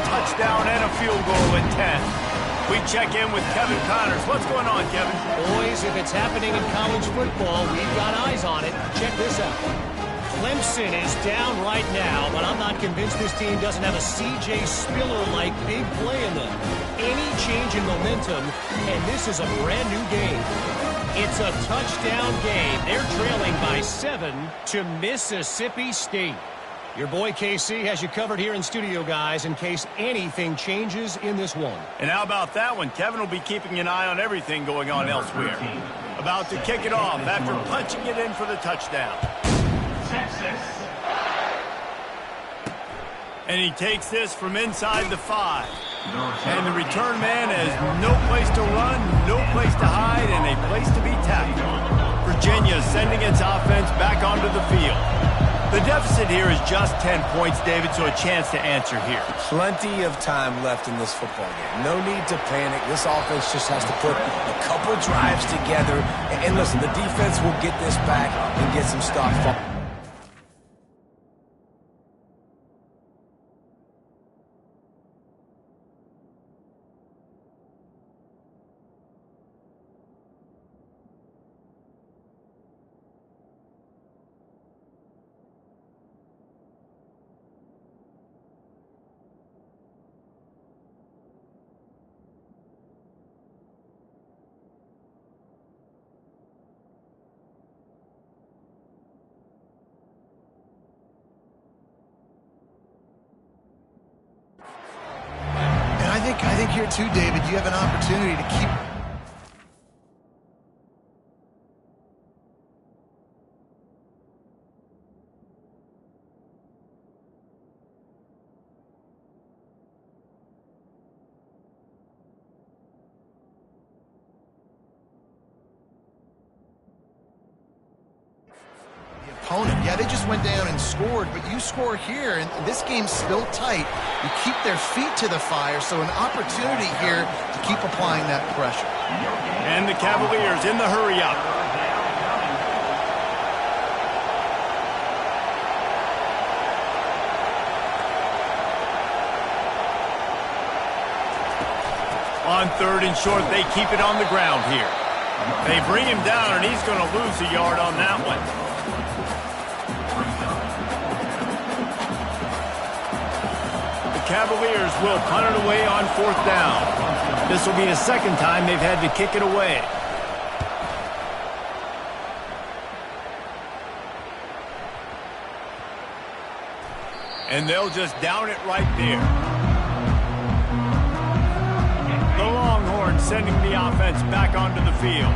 touchdown and a field goal at 10. We check in with Kevin Connors. What's going on, Kevin? Boys, if it's happening in college football, we've got eyes on it. Check this out. Clemson is down right now, but I'm not convinced this team doesn't have a C.J. Spiller-like big play in them. Any change in momentum, and this is a brand new game. It's a touchdown game. They're trailing by 7 to Mississippi State. Your boy KC has you covered here in studio, guys, in case anything changes in this one. And how about that one? Kevin will be keeping an eye on everything going on elsewhere. About to kick it off after punching it in for the touchdown. And he takes this from inside the 5. And the return man has no place to run, no place to hide, and a place to be tackled. Virginia sending its offense back onto the field. The deficit here is just 10 points, David, so a chance to answer here. Plenty of time left in this football game. No need to panic. This offense just has to put a couple drives together. And listen, the defense will get this back and get some stock. I think here too, David, you have an opportunity to keep... opponent. Yeah, they just went down and scored, but you score here, and this game's still tight. You keep their feet to the fire, so an opportunity here to keep applying that pressure. And the Cavaliers in the hurry-up. On 3rd and short, they keep it on the ground here. They bring him down, and he's going to lose a yard on that one. Cavaliers will punt it away on 4th down. This will be the second time they've had to kick it away. And they'll just down it right there. The Longhorns sending the offense back onto the field.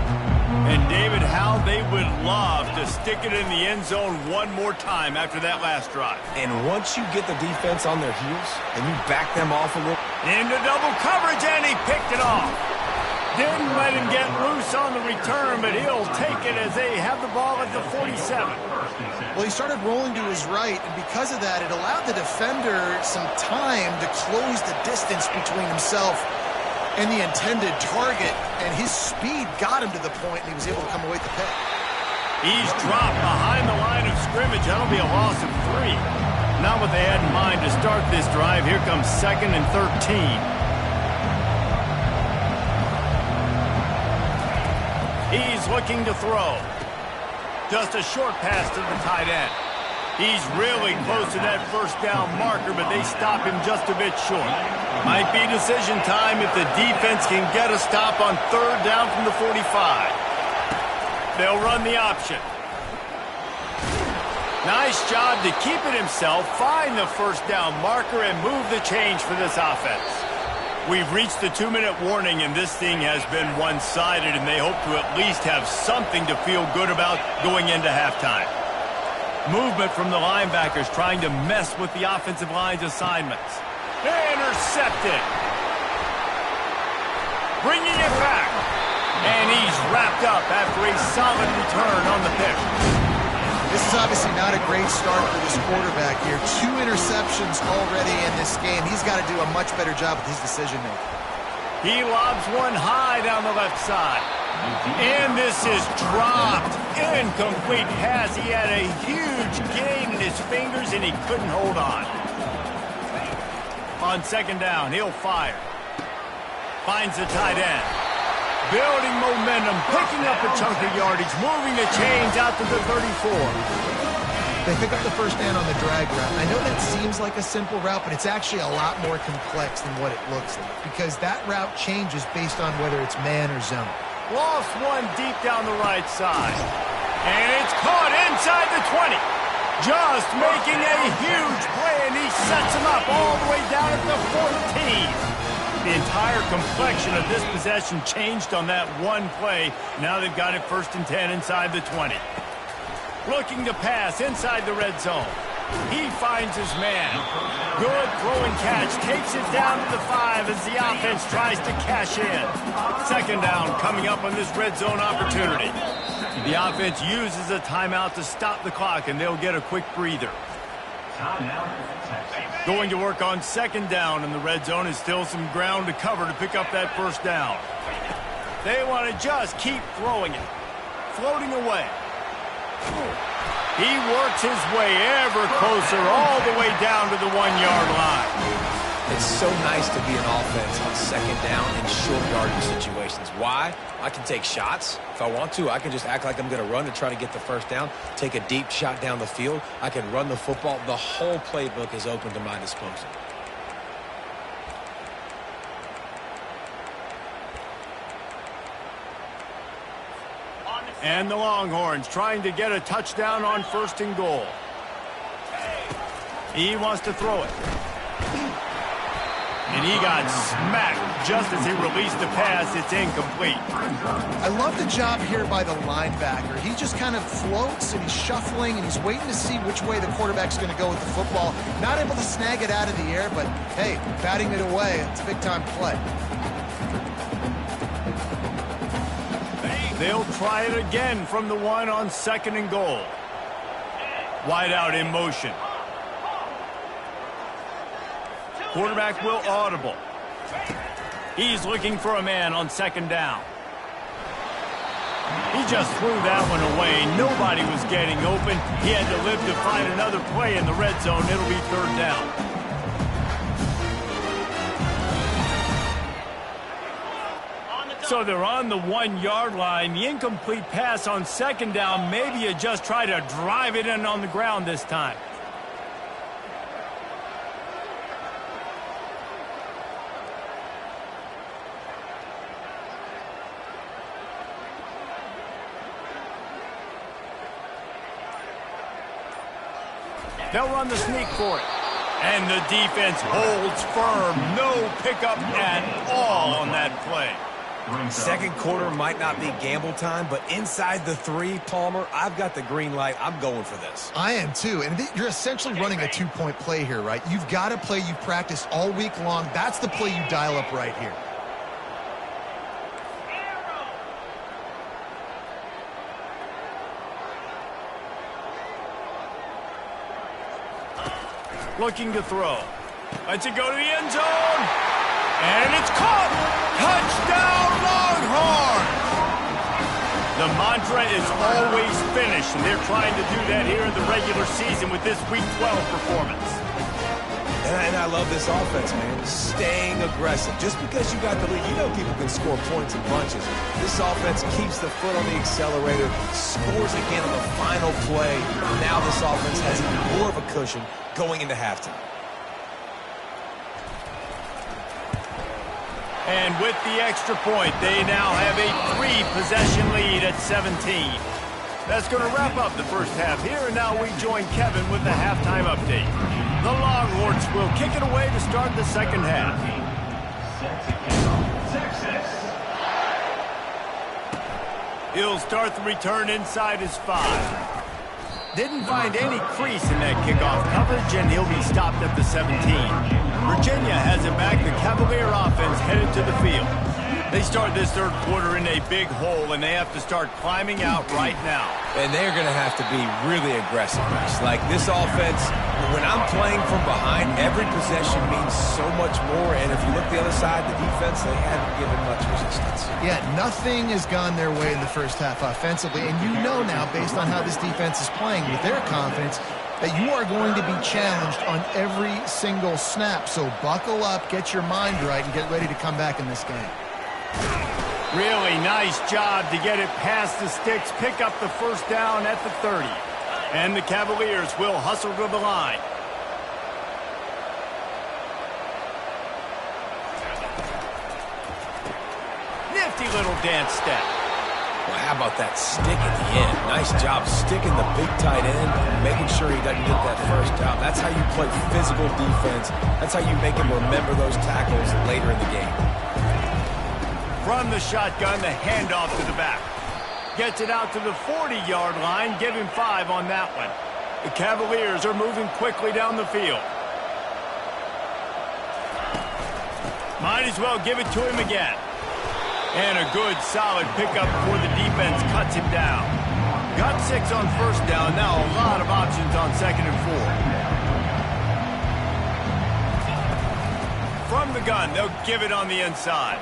And David, how they would love to stick it in the end zone one more time after that last drive. And once you get the defense on their heels and you back them off a little. Into double coverage, and he picked it off. Didn't let him get loose on the return, but he'll take it as they have the ball at the 47. Well, he started rolling to his right, and because of that, it allowed the defender some time to close the distance between himself and the intended target, and his speed got him to the point, and he was able to come away with the pick. He's dropped behind the line of scrimmage. That'll be a loss of 3. Not what they had in mind to start this drive. Here comes 2nd and 13. He's looking to throw. Just a short pass to the tight end. He's really close to that first down marker, but they stop him just a bit short. Might be decision time if the defense can get a stop on 3rd down from the 45. They'll run the option. Nice job to keep it himself, find the first down marker, and move the change for this offense. We've reached the 2-minute warning, and this thing has been one-sided, and they hope to at least have something to feel good about going into halftime. Movement from the linebackers trying to mess with the offensive line's assignments. Intercepted. Bringing it back. And he's wrapped up after a solid return on the pick. This is obviously not a great start for this quarterback here. 2 interceptions already in this game. He's got to do a much better job with his decision-making. He lobs one high down the left side. And this is dropped. Incomplete pass. He had a huge gain in his fingers, and he couldn't hold on. On second down, he'll fire. Finds the tight end. Building momentum, picking up a chunk of yardage, moving the chains out to the 34. They pick up the first down on the drag route. I know that seems like a simple route, but it's actually a lot more complex than what it looks like because that route changes based on whether it's man or zone. Lost one deep down the right side. And it's caught inside the 20. Just making a huge play, and he sets him up all the way down at the 14. The entire complexion of this possession changed on that one play. Now they've got it 1st and 10 inside the 20. Looking to pass inside the red zone. He finds his man. Good throwing catch. Takes it down to the 5 as the offense tries to cash in. Second down coming up on this red zone opportunity. The offense uses a timeout to stop the clock, and they'll get a quick breather. Going to work on second down in the red zone is still some ground to cover to pick up that first down. They want to just keep throwing it. Floating away. He works his way ever closer all the way down to the 1-yard line. It's so nice to be an offense on second down in short yardage situations. Why? I can take shots. If I want to, I can just act like I'm going to run to try to get the first down, take a deep shot down the field. I can run the football. The whole playbook is open to my disposal. And the Longhorns trying to get a touchdown on 1st and goal. He wants to throw it. And he got smacked just as he released the pass. It's incomplete. I love the job here by the linebacker. He just kind of floats and he's shuffling and he's waiting to see which way the quarterback's going to go with the football. Not able to snag it out of the air, but hey, batting it away, it's a big-time play. They'll try it again from the 1 on 2nd and goal. Wide out in motion. Quarterback will audible. He's looking for a man on 2nd down. He just threw that one away. Nobody was getting open. He had to live to find another play in the red zone. It'll be 3rd down. So they're on the 1-yard line. The incomplete pass on 2nd down. Maybe you just try to drive it in on the ground this time. They'll run the sneak for it. And the defense holds firm. No pickup at all on that play. Second quarter might not be gamble time, but inside the 3, Palmer, I've got the green light. I'm going for this. I am too, and you're essentially running a 2-point play here, right? You've got a play you've practiced all week long. That's the play you dial up right here. Looking to throw. Lets it go to the end zone. And it's caught. Touchdown, Longhorns! The mantra is always finish, and they're trying to do that here in the regular season with this Week 12 performance. And I love this offense, man. Staying aggressive. Just because you got the lead, you know people can score points in bunches. This offense keeps the foot on the accelerator, scores again on the final play. Now this offense has even more of a cushion going into halftime. And with the extra point, they now have a 3-possession lead at 17. That's going to wrap up the first half here, and now we join Kevin with the halftime update. The Longhorns will kick it away to start the second half. He'll start the return inside his 5. Didn't find any crease in that kickoff coverage, and he'll be stopped at the 17. Virginia has it back. The Cavalier offense headed to the field. They start this third quarter in a big hole, and they have to start climbing out right now. And they're going to have to be really aggressive. Like this offense, when I'm playing from behind, every possession means so much more. And if you look the other side, the defense, they haven't given much resistance. Yeah, nothing has gone their way in the first half offensively. And you know now, based on how this defense is playing with their confidence, that you are going to be challenged on every single snap. So buckle up, get your mind right, and get ready to come back in this game. Really nice job to get it past the sticks, pick up the first down at the 30. And the Cavaliers will hustle to the line. Nifty little dance step. Well, how about that stick at the end? Nice job sticking the big tight end, making sure he doesn't get that first down. That's how you play physical defense. That's how you make him remember those tackles later in the game. From the shotgun, the handoff to the back. Gets it out to the 40-yard line. Give him 5 on that one. The Cavaliers are moving quickly down the field. Might as well give it to him again. And a good, solid pickup before the defense cuts him down. Got 6 on first down. Now a lot of options on 2nd and 4. From the gun, they'll give it on the inside.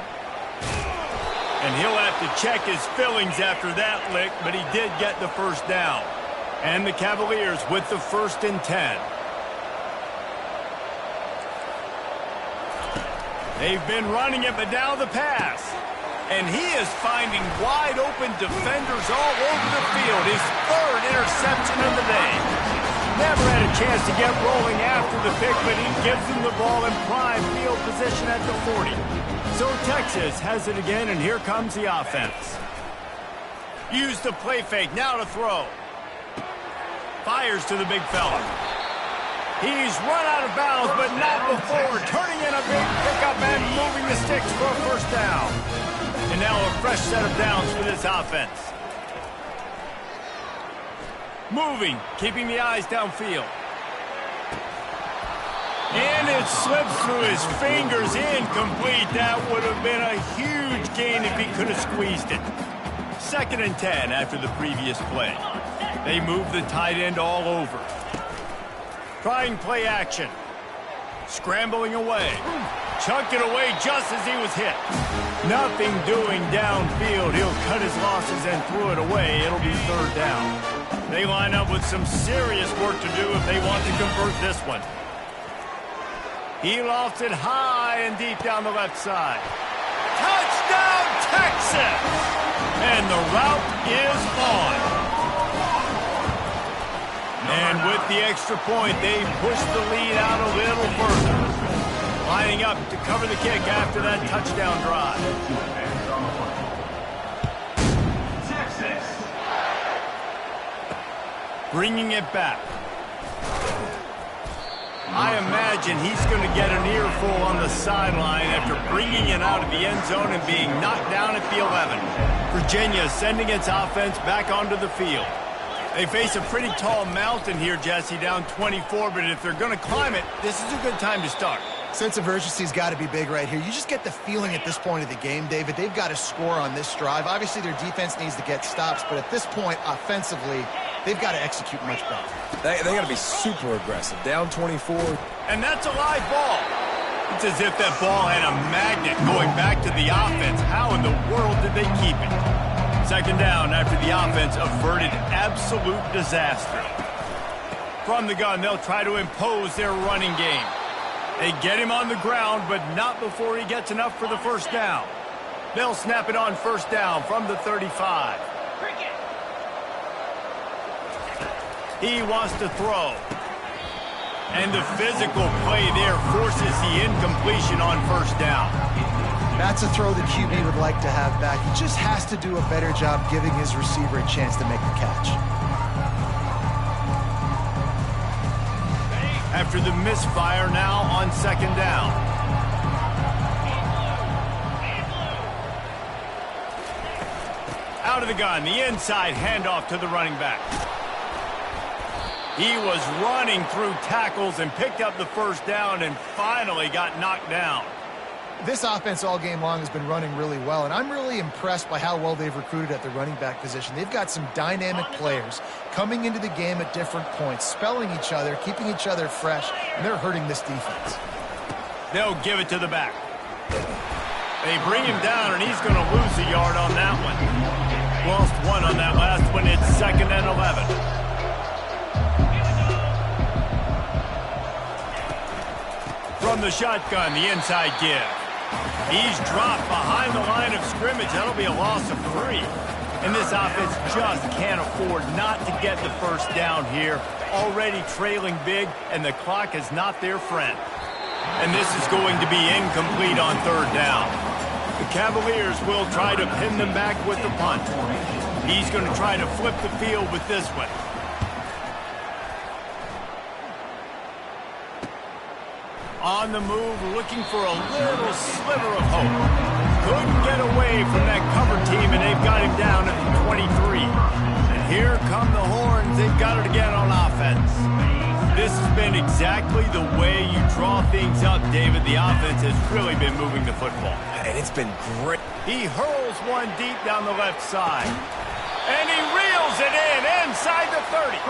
And he'll have to check his fillings after that lick, but he did get the first down. And the Cavaliers with the 1st and 10. They've been running it, but now the pass. And he is finding wide-open defenders all over the field. His 3rd interception of the day. Never had a chance to get rolling after the pick, but he gives them the ball in prime field position at the 40. So Texas has it again, and here comes the offense. Use the play fake, now to throw. Fires to the big fella. He's run out of bounds, but not before. Turning in a big pickup and moving the sticks for a first down. And now a fresh set of downs for this offense. Moving, keeping the eyes downfield. And it slips through his fingers, incomplete. That would have been a huge gain if he could have squeezed it. 2nd and 10 after the previous play. They move the tight end all over. Trying play action. Scrambling away. Chunked it away just as he was hit. Nothing doing downfield. He'll cut his losses and throw it away. It'll be 3rd down. They line up with some serious work to do if they want to convert this one. He lofts it high and deep down the left side. Touchdown, Texas! And the route is on. And with the extra point, they push the lead out a little further. Lining up to cover the kick after that touchdown drive. Texas. Bringing it back. I imagine he's going to get an earful on the sideline after bringing it out of the end zone and being knocked down at the 11. Virginia sending its offense back onto the field. They face a pretty tall mountain here, Jesse, down 24, but if they're going to climb it, this is a good time to start. Sense of urgency's got to be big right here. You just get the feeling at this point of the game, David, they've got to score on this drive. Obviously, their defense needs to get stops, but at this point, offensively, they've got to execute much better. They got to be super aggressive. Down 24. And that's a live ball. It's as if that ball had a magnet going back to the offense. How in the world did they keep it? 2nd down after the offense averted absolute disaster. From the gun, they'll try to impose their running game. They get him on the ground, but not before he gets enough for the first down. They'll snap it on 1st down from the 35. He wants to throw. And the physical play there forces the incompletion on 1st down. That's a throw the QB would like to have back. He just has to do a better job giving his receiver a chance to make the catch. After the misfire, now on 2nd down. Out of the gun, the inside handoff to the running back. He was running through tackles and picked up the first down and finally got knocked down. This offense all game long has been running really well, and I'm really impressed by how well they've recruited at the running back position. They've got some dynamic players coming into the game at different points, spelling each other, keeping each other fresh, and they're hurting this defense. They'll give it to the back. They bring him down, and he's going to lose a yard on that one. Lost 1 on that last one. It's 2nd and 11. from the shotgun, the inside give. He's dropped behind the line of scrimmage. That'll be a loss of 3. And this offense just can't afford not to get the first down here. Already trailing big, and the clock is not their friend. And this is going to be incomplete on 3rd down. The Cavaliers will try to pin them back with the punt. He's going to try to flip the field with this one. On the move, looking for a little sliver of hope. Couldn't get away from that cover team, and they've got him down at the 23. And here come the horns. They've got it again on offense. This has been exactly the way you draw things up, David. The offense has really been moving the football. And it's been great. He hurls one deep down the left side. And he reels it in inside the 30.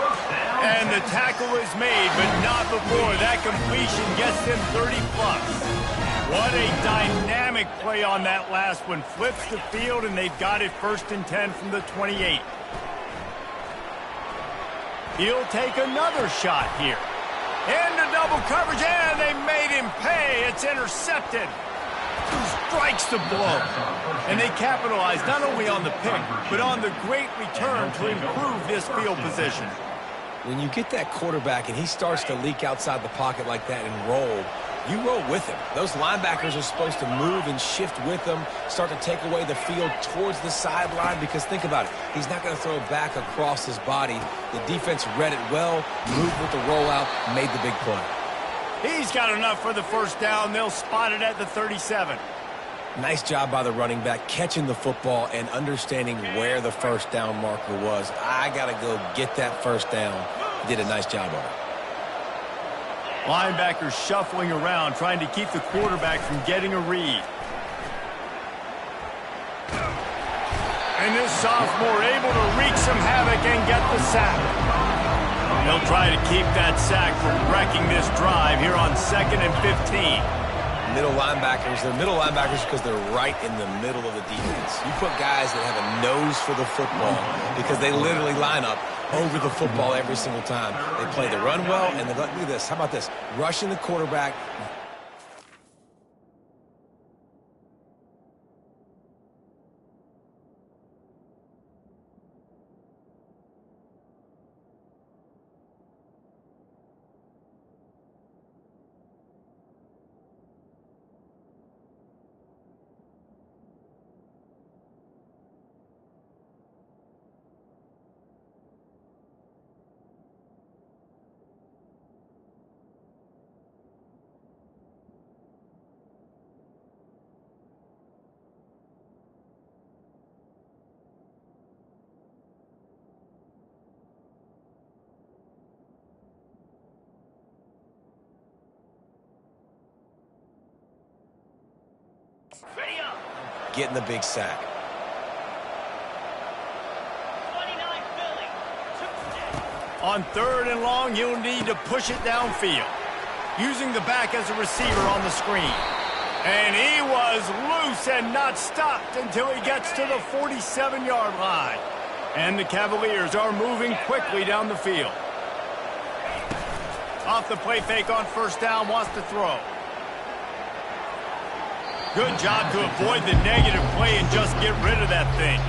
And the tackle is made, but not before that completion gets him 30-plus. What a dynamic play on that last one. Flips the field, and they've got it 1st and 10 from the 28. He'll take another shot here. Into double coverage, and they made him pay. It's intercepted. Strikes the blow. And they capitalize not only on the pick, but on the great return to improve this field position. When you get that quarterback and he starts to leak outside the pocket like that and roll, you roll with him. Those linebackers are supposed to move and shift with him, start to take away the field towards the sideline, because think about it. He's not going to throw it back across his body. The defense read it well, moved with the rollout, made the big play. He's got enough for the first down. They'll spot it at the 37. Nice job by the running back, catching the football and understanding where the first down marker was. I got to go get that first down. Did a nice job of it. Linebackers shuffling around, trying to keep the quarterback from getting a read. And this sophomore able to wreak some havoc and get the sack. They'll try to keep that sack from wrecking this drive here on 2nd and 15. Middle linebackers, they're middle linebackers because they're right in the middle of the defense. You put guys that have a nose for the football because they literally line up over the football every single time. They play the run well, and look at this. How about this? Rushing the quarterback. Getting the big sack. On 3rd and long, you'll need to push it downfield. Using the back as a receiver on the screen. And he was loose and not stopped until he gets to the 47-yard line. And the Cavaliers are moving quickly down the field. Off the play fake on 1st down, wants to throw. Good job to avoid the negative play and just get rid of that thing.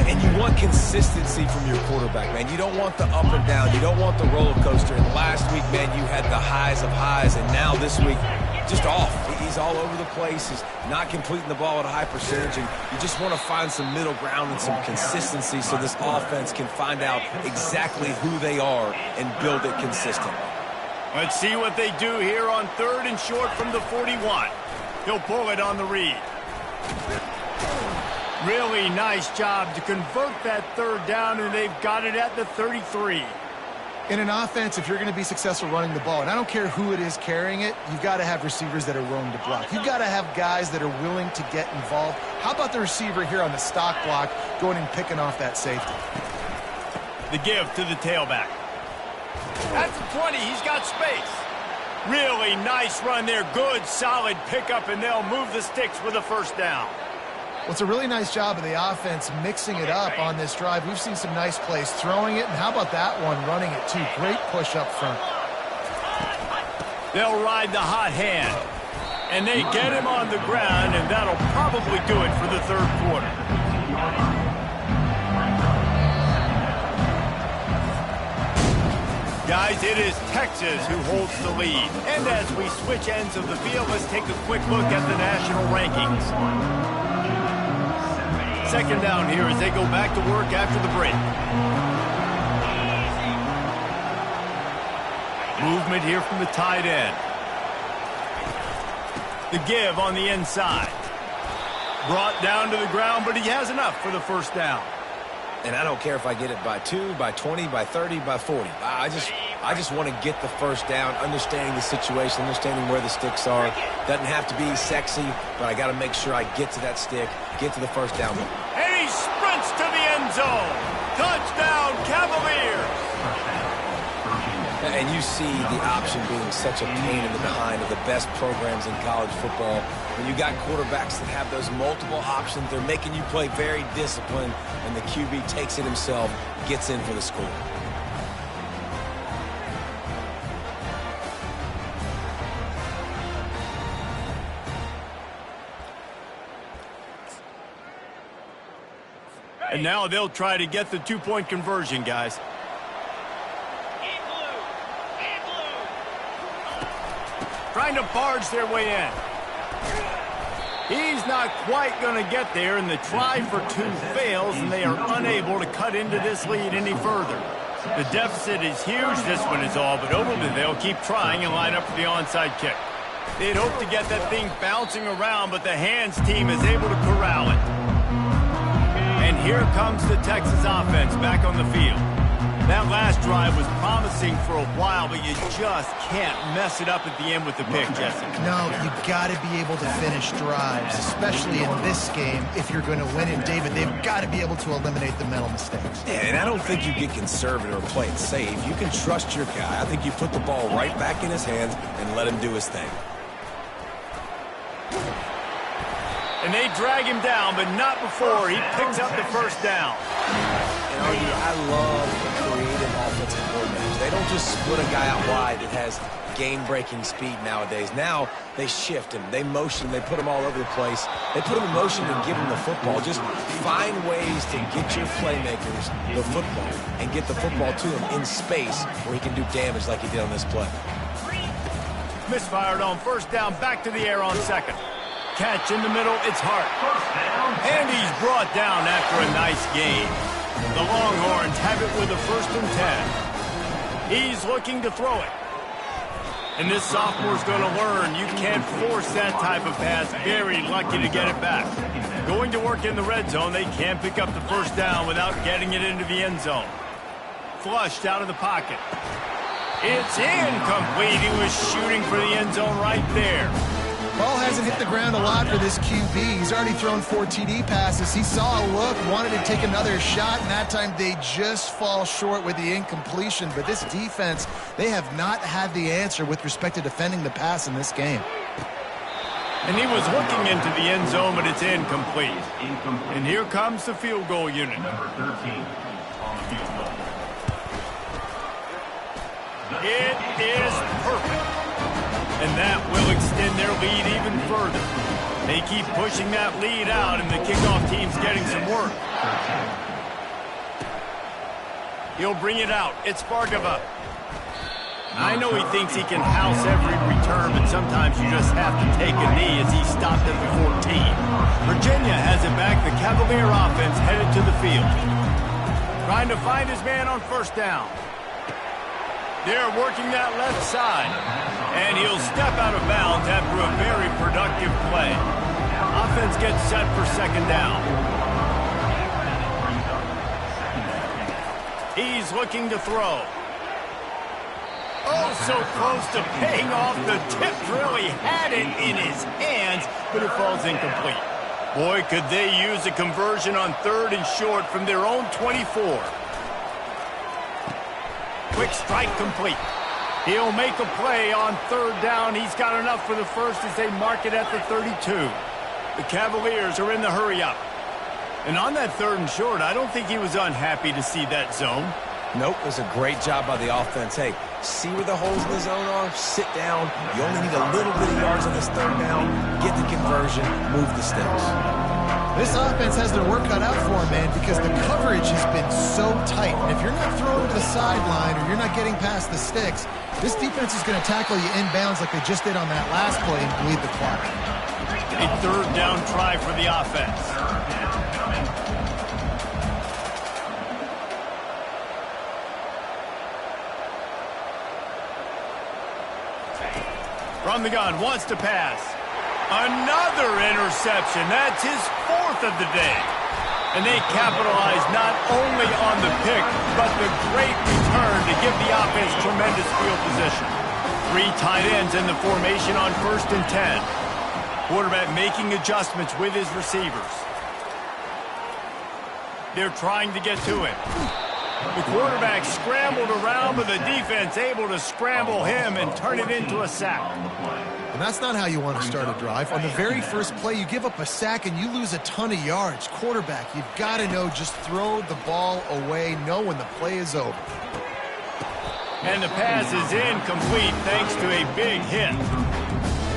And you want consistency from your quarterback, man. You don't want the up and down. You don't want the roller coaster. And last week, man, you had the highs of highs. And now this week, just off. He's all over the place. He's not completing the ball at a high percentage. And you just want to find some middle ground and some consistency so this offense can find out exactly who they are and build it consistently. Let's see what they do here on 3rd and short from the 41. He'll pull it on the read. Really nice job to convert that 3rd down, and they've got it at the 33. In an offense, if you're going to be successful running the ball, and I don't care who it is carrying it, you've got to have receivers that are willing to block. You've got to have guys that are willing to get involved. How about the receiver here on the stock block going and picking off that safety? The give to the tailback. At the 20, he's got space. Really nice run there. Good, solid pickup, and they'll move the sticks with a first down. Well, it's a really nice job of the offense mixing it up on this drive. We've seen some nice plays throwing it, and how about that one running it too? Great push up front. They'll ride the hot hand. And they get him on the ground, and that'll probably do it for the third quarter. Guys, it is Texas who holds the lead. And as we switch ends of the field, let's take a quick look at the national rankings. Second down here as they go back to work after the break. Movement here from the tight end. The give on the inside. Brought down to the ground, but he has enough for the first down. And I don't care if I get it by 2, by 20, by 30, by 40. I just want to get the first down, understanding the situation, understanding where the sticks are. Doesn't have to be sexy, but I got to make sure I get to that stick, get to the first down. And he sprints to the end zone. Touchdown, Cavaliers. And you see the option being such a pain in the behind of the best programs in college football. When you got quarterbacks that have those multiple options, they're making you play very disciplined, and the QB takes it himself, gets in for the score. And now they'll try to get the two-point conversion, guys. Trying to barge their way in. He's not quite going to get there, and the try for 2 fails, and they are unable to cut into this lead any further. The deficit is huge, this one is all, but Overton, they'll keep trying and line up for the onside kick. They'd hope to get that thing bouncing around, but the hands team is able to corral it. And here comes the Texas offense back on the field. That last drive was promising for a while, but you just can't mess it up at the end with the pick, Jesse. No, you got to be able to finish drives, especially in this game. If you're going to win it, David, they've got to be able to eliminate the mental mistakes. Yeah, and I don't think you get conservative or play it safe. You can trust your guy. I think you put the ball right back in his hands and let him do his thing. And they drag him down, but not before he picks up the first down. And I love creative offensive coordinators. They don't just split a guy out wide that has game-breaking speed nowadays. Now they shift him, they motion, they put him all over the place. They put him in motion and give him the football. Just find ways to get your playmakers the football and get the football to him in space where he can do damage like he did on this play. Misfired on first down, back to the air on second. Catch in the middle, it's Hart. And he's brought down after a nice gain. The Longhorns have it with a 1st and 10. He's looking to throw it. And this sophomore's going to learn you can't force that type of pass. Very lucky to get it back. Going to work in the red zone, they can't pick up the first down without getting it into the end zone. Flushed out of the pocket. It's incomplete. He was shooting for the end zone right there. Ball hasn't hit the ground a lot for this QB. He's already thrown 4 TD passes. He saw a look, wanted to take another shot, and that time they just fall short with the incompletion. But this defense, they have not had the answer with respect to defending the pass in this game. And he was looking into the end zone, but it's incomplete. And here comes the field goal unit. Number 13 on the field goal. It is perfect. And that will extend their lead even further. They keep pushing that lead out, and the kickoff team's getting some work. He'll bring it out. It's Bargava. I know he thinks he can house every return, but sometimes you just have to take a knee as he stopped at the 14. Virginia has it back. The Cavalier offense headed to the field. Trying to find his man on first down. They're working that left side. And he'll step out of bounds after a very productive play. Offense gets set for second down. He's looking to throw. Oh, so close to paying off. The tip really had it in his hands, but it falls incomplete. Boy, could they use a conversion on 3rd and short from their own 24. Quick strike complete. He'll make a play on 3rd down. He's got enough for the first as they mark it at the 32. The Cavaliers are in the hurry-up. And on that 3rd and short, I don't think he was unhappy to see that zone. Nope, it was a great job by the offense. Hey, See where the holes in the zone are, sit down. You only need a little bit of yards on this third down. Get the conversion, move the sticks. This offense has their work cut out for them, man, because the coverage has been so tight. And if you're not throwing to the sideline or you're not getting past the sticks, this defense is going to tackle you inbounds like they just did on that last play and bleed the clock. A third down try for the offense. From the gun, wants to pass. Another interception. That's his fourth of the day. And they capitalize not only on the pick, but the great return to give the offense tremendous field position. 3 tight ends in the formation on 1st and 10. Quarterback making adjustments with his receivers. They're trying to get to him. The quarterback scrambled around, but the defense able to scramble him and turn it into a sack. And that's not how you want to start a drive. On the very first play, you give up a sack and you lose a ton of yards. Quarterback, you've got to know, just throw the ball away, know when the play is over. And the pass is incomplete thanks to a big hit.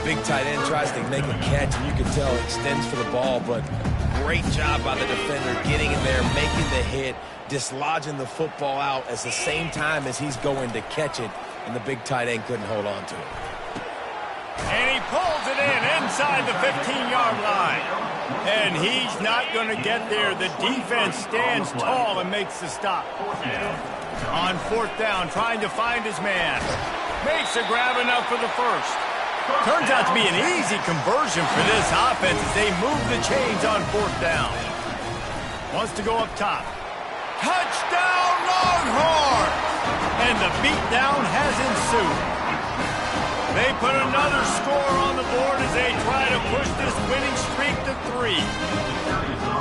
Big tight end tries to make a catch, and you can tell extends for the ball, but great job by the defender getting in there, making the hit, dislodging the football out at the same time as he's going to catch it, and the big tight end couldn't hold on to it. And he pulls it in inside the 15-yard line. And he's not going to get there. The defense stands tall and makes the stop. On 4th down, trying to find his man. Makes a grab enough for the first. Turns out to be an easy conversion for this offense as they move the chains on 4th down. Wants to go up top. Touchdown, Longhorns! And the beatdown has ensued. They put another score on the board as they try to push this winning streak to 3.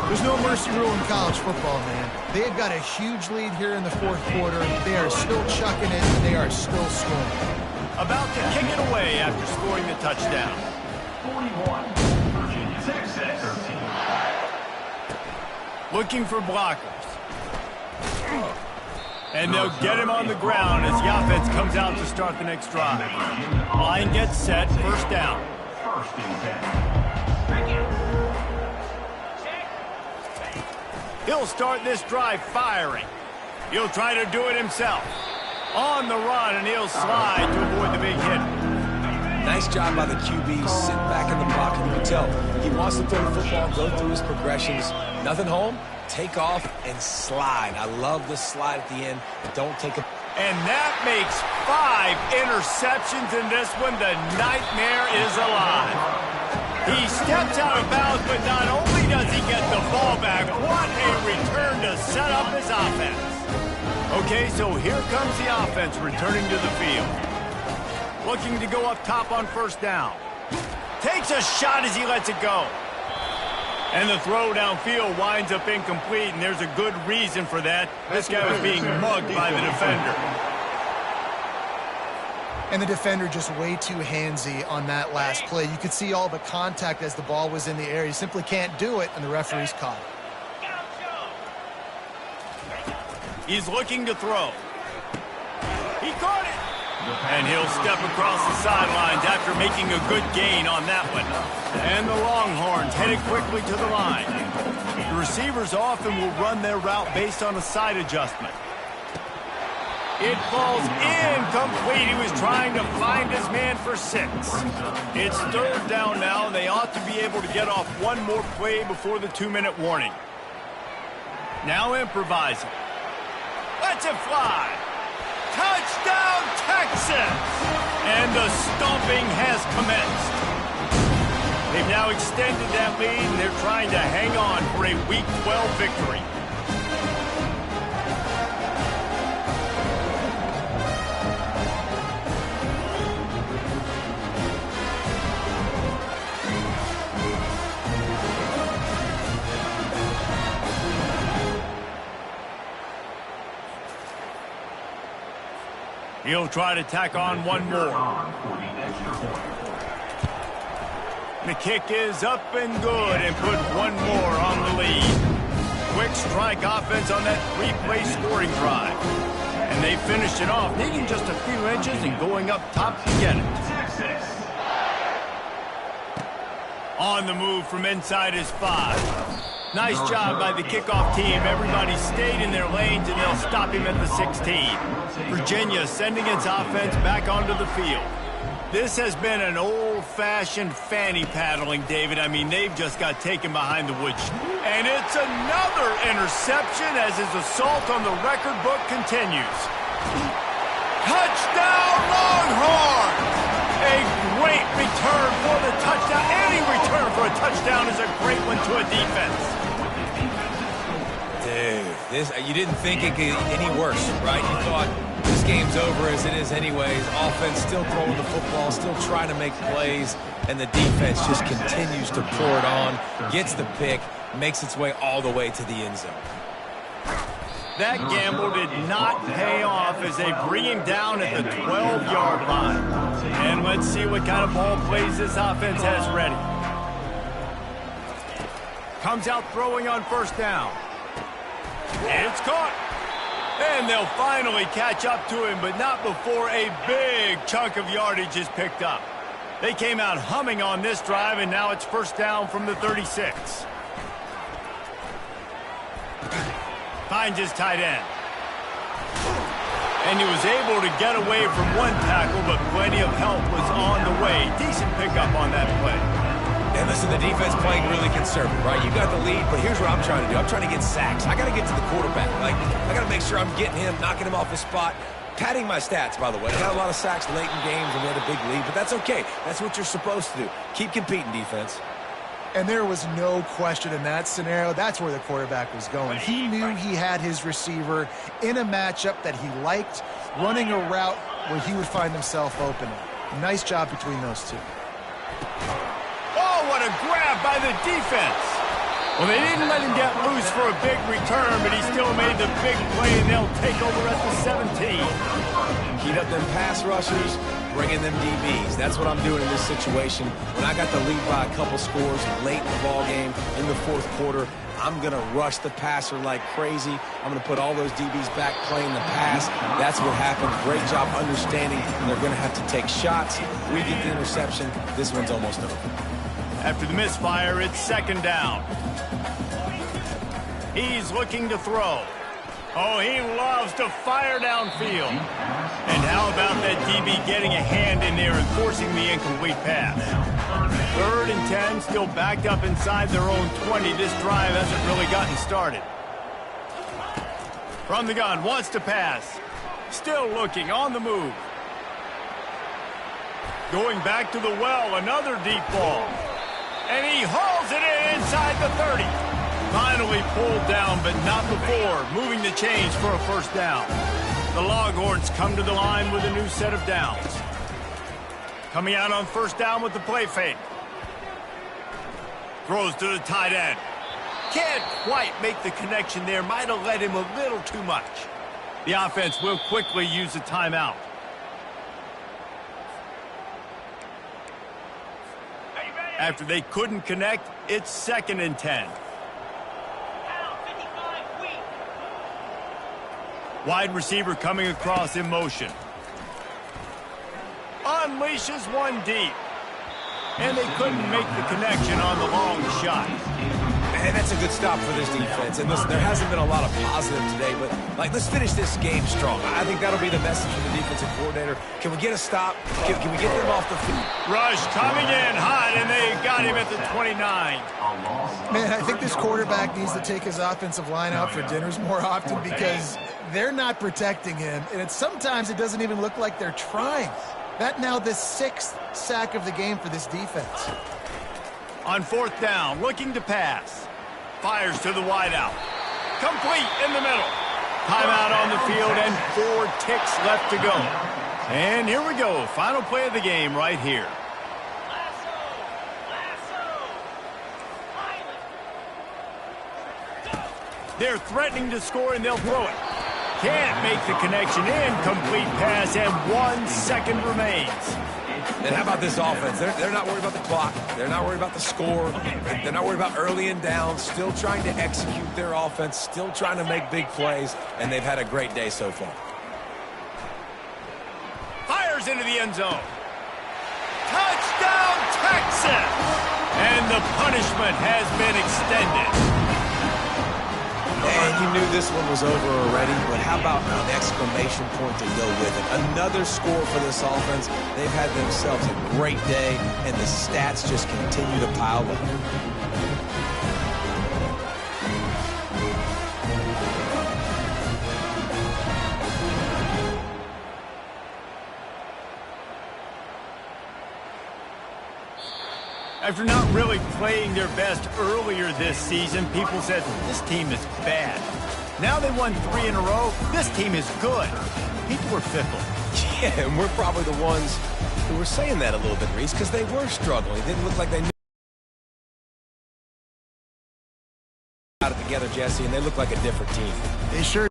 There's no mercy rule in college football, man. They've got a huge lead here in the 4th quarter. They are still chucking it, and they are still scoring. About to kick it away after scoring the touchdown. 41, Virginia Tech set 13. Looking for blockers. And they'll get him on the ground as the offense comes out to start the next drive. Line gets set, 1st down. 1st and 10. He'll start this drive firing. He'll try to do it himself. On the run, and he'll slide to avoid the big hit. Nice job by the QB, sitting back in the pocket. You can tell he wants to throw the football, go through his progressions. Nothing home, take off, and slide. I love the slide at the end. Don't take a... And that makes 5 interceptions in this one. The nightmare is alive. He steps out of bounds, but not only does he get the ball back, what a return to set up his offense. Okay, so here comes the offense returning to the field. Looking to go up top on 1st down. Takes a shot as he lets it go. And the throw downfield winds up incomplete, and there's a good reason for that. This guy was being mugged by the defender. And the defender just way too handsy on that last play. You could see all the contact as the ball was in the air. You simply can't do it, and the referee's caught it. He's looking to throw. He caught it. And he'll step across the sidelines after making a good gain on that one. And the Longhorns headed quickly to the line. The receivers often will run their route based on a side adjustment. It falls incomplete. He was trying to find his man for 6. It's 3rd down now, and they ought to be able to get off one more play before the 2-minute warning. Now improvising. Lets it fly. Touchdown, Texas! And the stomping has commenced. They've now extended that lead, and they're trying to hang on for a Week 12 victory. He'll try to tack on one more. The kick is up and good and put one more on the lead. Quick strike offense on that 3-play scoring drive. And they finished it off, needing just a few inches and going up top to get it. On the move from inside his 5. Nice job by the kickoff team. Everybody stayed in their lanes, and they'll stop him at the 16. Virginia sending its offense back onto the field. This has been an old-fashioned fanny paddling, David. I mean, they've just got taken behind the woodshed. And it's another interception as his assault on the record book continues. Touchdown, Longhorns! A great return for the touchdown. Any return for a touchdown is a great one to a defense. Dude, you didn't think it could get any worse, right? You thought this game's over as it is anyways. Offense still throwing the football, still trying to make plays, and the defense just continues to pour it on, gets the pick, makes its way all the way to the end zone. That gamble did not pay off as they bring him down at the 12-yard line. And let's see what kind of ball plays this offense has ready. Comes out throwing on first down. It's caught. And they'll finally catch up to him, but not before a big chunk of yardage is picked up. They came out humming on this drive, and now it's first down from the 36. Finds his tight end. And he was able to get away from one tackle, but plenty of help was on the way. Decent pickup on that play. And listen, the defense playing really conservative, right? You got the lead, but here's what I'm trying to do. I'm trying to get sacks. I got to get to the quarterback. I got to make sure I'm getting him, knocking him off his spot. Padding my stats, by the way. I got a lot of sacks late in games and we had a big lead, but that's okay. That's what you're supposed to do. Keep competing, defense. And there was no question in that scenario. That's where the quarterback was going. He knew he had his receiver in a matchup that he liked, running a route where he would find himself open. Nice job between those two. Oh, what a grab by the defense. Well, they didn't let him get loose for a big return, but he still made the big play, and they'll take over at the 17. Keep up them pass rushers, bringing them DBs. That's what I'm doing in this situation. When I got the lead by a couple scores late in the ball game, in the fourth quarter, I'm going to rush the passer like crazy. I'm going to put all those DBs back playing the pass. That's what happened. Great job understanding they're going to have to take shots. We get the interception. This one's almost over. After the misfire, it's second down. He's looking to throw. Oh, he loves to fire downfield. And how about that DB getting a hand in there and forcing the incomplete pass? 3rd and 10, still backed up inside their own 20. This drive hasn't really gotten started. From the gun, wants to pass. Still looking, on the move. Going back to the well, another deep ball. And he hauls it in inside the 30. Finally pulled down, but not before moving the chains for a first down. The Longhorns come to the line with a new set of downs. Coming out on first down with the play fake. Throws to the tight end. Can't quite make the connection there. Might have let him a little too much. The offense will quickly use a timeout. After they couldn't connect, it's 2nd and 10. Wide receiver coming across in motion. Unleashes one deep. And they couldn't make the connection on the long shot. And that's a good stop for this defense. And listen, there hasn't been a lot of positive today, but let's finish this game strong. I think that'll be the message from the defensive coordinator. Can we get a stop? Can we get them off the field? Rush coming in hot, and they got him at the 29. Man, I think this quarterback needs to take his offensive line out for dinners more often because they're not protecting him, and sometimes it doesn't even look like they're trying. That now the 6th sack of the game for this defense. On 4th down, looking to pass. Fires to the wideout. Complete in the middle. Timeout on the field and 4 ticks left to go. And here we go. Final play of the game right here. They're threatening to score and they'll throw it. Can't make the connection. Incomplete pass and 1 second remains. And how about this offense? They're not worried about the clock. They're not worried about the score. They're not worried about early and down. Still trying to execute their offense. Still trying to make big plays. And they've had a great day so far. fires into the end zone. Touchdown, Texas! And the punishment has been extended. And you knew this one was over already, but how about an exclamation point to go with it? Another score for this offense. They've had themselves a great day, and the stats just continue to pile up. After not really playing their best earlier this season, people said, this team is bad. Now they won 3 in a row. This team is good. People are fickle. Yeah, and we're probably the ones who were saying that a little bit, Reese, because they were struggling. It didn't look like they knew it together, Jesse, and they look like a different team. They sure